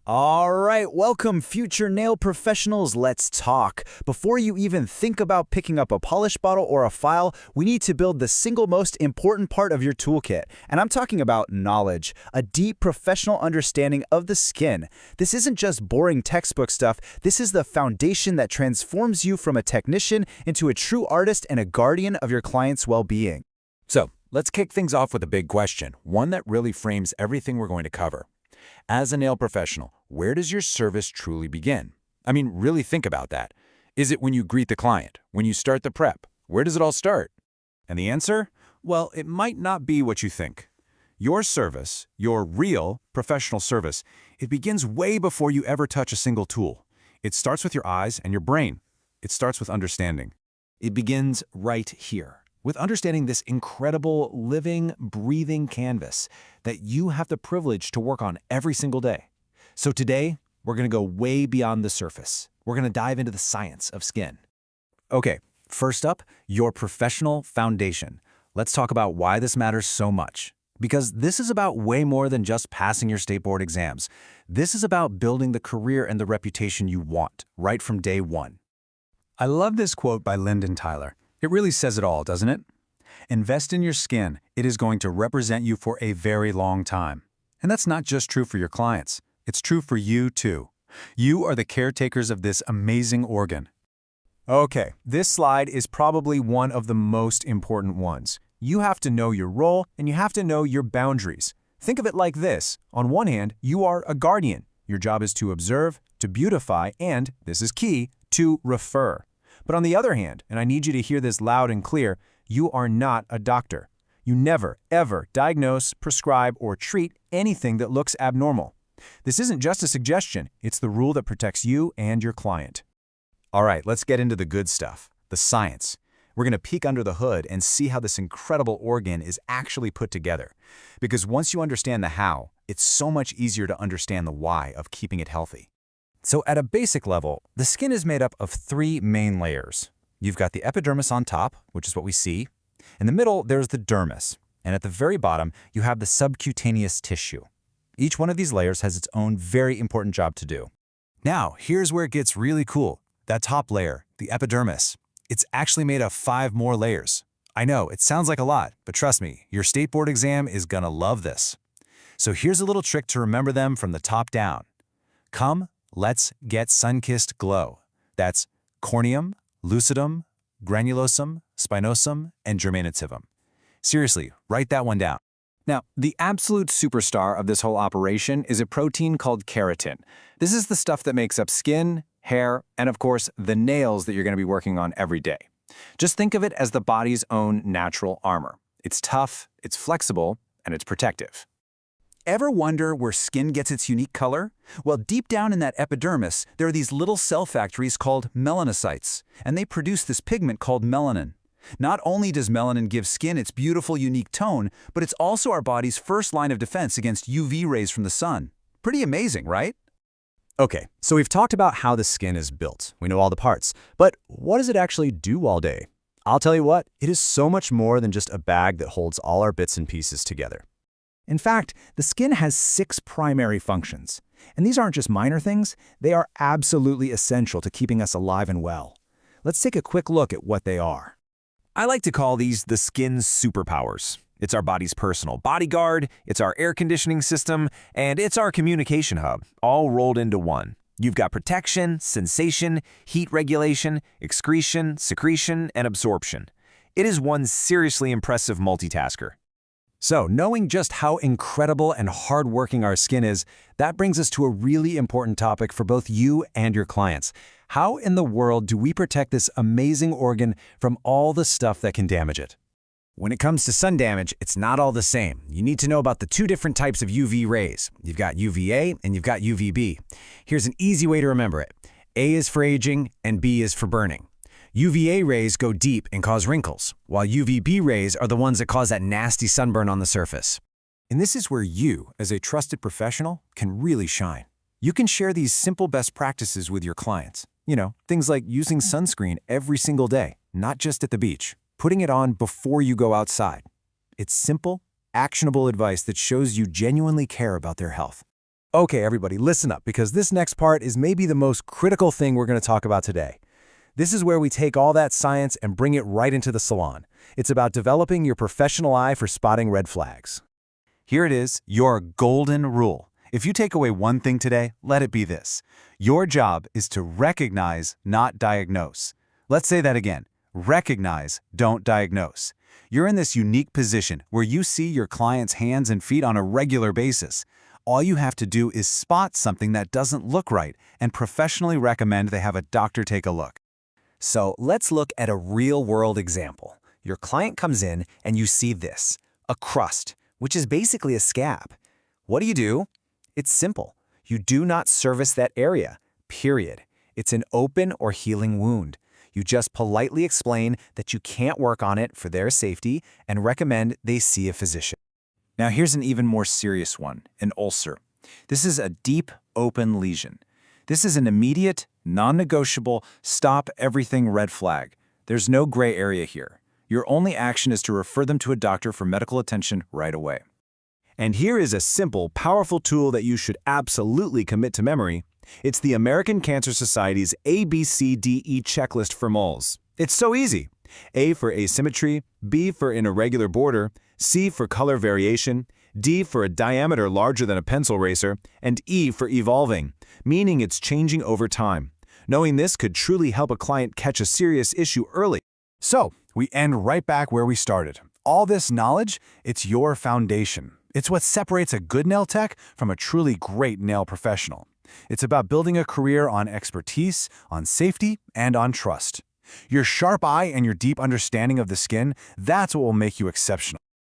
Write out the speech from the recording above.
All right, welcome future nail professionals, let's talk. Before you even think about picking up a polish bottle or a file, we need to build the single most important part of your toolkit. And I'm talking about knowledge, a deep professional understanding of the skin. This isn't just boring textbook stuff, this is the foundation that transforms you from a technician into a true artist and a guardian of your client's well-being. So, let's kick things off with a big question, one that really frames everything we're going to cover. As a nail professional, where does your service truly begin? I mean, really think about that. Is it when you greet the client? When you start the prep? Where does it all start? And the answer? Well, it might not be what you think. Your service, your real professional service, it begins way before you ever touch a single tool. It starts with your eyes and your brain. It starts with understanding. It begins right here, with understanding this incredible, living, breathing canvas that you have the privilege to work on every single day. So today, we're going to go way beyond the surface. We're going to dive into the science of skin. Okay, first up, your professional foundation. Let's talk about why this matters so much. Because this is about way more than just passing your state board exams. This is about building the career and the reputation you want, right from day one. I love this quote by Lyndon Tyler. It really says it all, doesn't it? Invest in your skin. It is going to represent you for a very long time. And that's not just true for your clients. It's true for you, too. You are the caretakers of this amazing organ. Okay, this slide is probably one of the most important ones. You have to know your role, and you have to know your boundaries. Think of it like this. On one hand, you are a guardian. Your job is to observe, to beautify, and, this is key, to refer. But on the other hand, and I need you to hear this loud and clear, you are not a doctor. You never, ever diagnose, prescribe, or treat anything that looks abnormal. This isn't just a suggestion, it's the rule that protects you and your client. All right, let's get into the good stuff, the science. We're going to peek under the hood and see how this incredible organ is actually put together. Because once you understand the how, it's so much easier to understand the why of keeping it healthy. So at a basic level, the skin is made up of three main layers. You've got the epidermis on top, which is what we see. In the middle, there's the dermis. And at the very bottom, you have the subcutaneous tissue. Each one of these layers has its own very important job to do. Now, here's where it gets really cool. That top layer, the epidermis, it's actually made of 5 more layers. I know, it sounds like a lot, but trust me, your state board exam is gonna love this. So here's a little trick to remember them from the top down. Come, let's get sun-kissed glow. That's corneum, lucidum, granulosum, spinosum, and germinativum. Seriously, write that one down. Now, the absolute superstar of this whole operation is a protein called keratin. This is the stuff that makes up skin, hair, and of course, the nails that you're going to be working on every day. Just think of it as the body's own natural armor. It's tough, it's flexible, and it's protective. Ever wonder where skin gets its unique color? Well, deep down in that epidermis, there are these little cell factories called melanocytes, and they produce this pigment called melanin. Not only does melanin give skin its beautiful, unique tone, but it's also our body's first line of defense against UV rays from the sun. Pretty amazing, right? Okay, so we've talked about how the skin is built. We know all the parts. But what does it actually do all day? I'll tell you what, it is so much more than just a bag that holds all our bits and pieces together. In fact, the skin has 6 primary functions. And these aren't just minor things, they are absolutely essential to keeping us alive and well. Let's take a quick look at what they are. I like to call these the skin's superpowers. It's our body's personal bodyguard, it's our air conditioning system, and it's our communication hub, all rolled into one. You've got protection, sensation, heat regulation, excretion, secretion, and absorption. It is one seriously impressive multitasker. So, knowing just how incredible and hardworking our skin is, that brings us to a really important topic for both you and your clients. How in the world do we protect this amazing organ from all the stuff that can damage it? When it comes to sun damage, it's not all the same. You need to know about the 2 different types of UV rays. You've got UVA and you've got UVB. Here's an easy way to remember it. A is for aging and B is for burning. UVA rays go deep and cause wrinkles, while UVB rays are the ones that cause that nasty sunburn on the surface. And this is where you, as a trusted professional, can really shine. You can share these simple best practices with your clients. You know, things like using sunscreen every single day, not just at the beach. Putting it on before you go outside. It's simple, actionable advice that shows you genuinely care about their health. Okay, everybody, listen up, because this next part is maybe the most critical thing we're going to talk about today. This is where we take all that science and bring it right into the salon. It's about developing your professional eye for spotting red flags. Here it is, your golden rule. If you take away one thing today, let it be this. Your job is to recognize, not diagnose. Let's say that again. Recognize, don't diagnose. You're in this unique position where you see your client's hands and feet on a regular basis. All you have to do is spot something that doesn't look right and professionally recommend they have a doctor take a look. So let's look at a real-world example. Your client comes in and you see this, a crust, which is basically a scab. What do? It's simple. You do not service that area, period. It's an open or healing wound. You just politely explain that you can't work on it for their safety and recommend they see a physician. Now here's an even more serious one, an ulcer. This is a deep, open lesion. This is an immediate, non-negotiable, stop everything red flag. There's no gray area here. Your only action is to refer them to a doctor for medical attention right away. And here is a simple, powerful tool that you should absolutely commit to memory. It's the American Cancer Society's ABCDE checklist for moles. It's so easy. A for asymmetry, B for an irregular border, C for color variation, D for a diameter larger than a pencil eraser, and E for evolving, meaning it's changing over time. Knowing this could truly help a client catch a serious issue early. So, we end right back where we started. All this knowledge, it's your foundation. It's what separates a good nail tech from a truly great nail professional. It's about building a career on expertise, on safety, and on trust. Your sharp eye and your deep understanding of the skin, that's what will make you exceptional.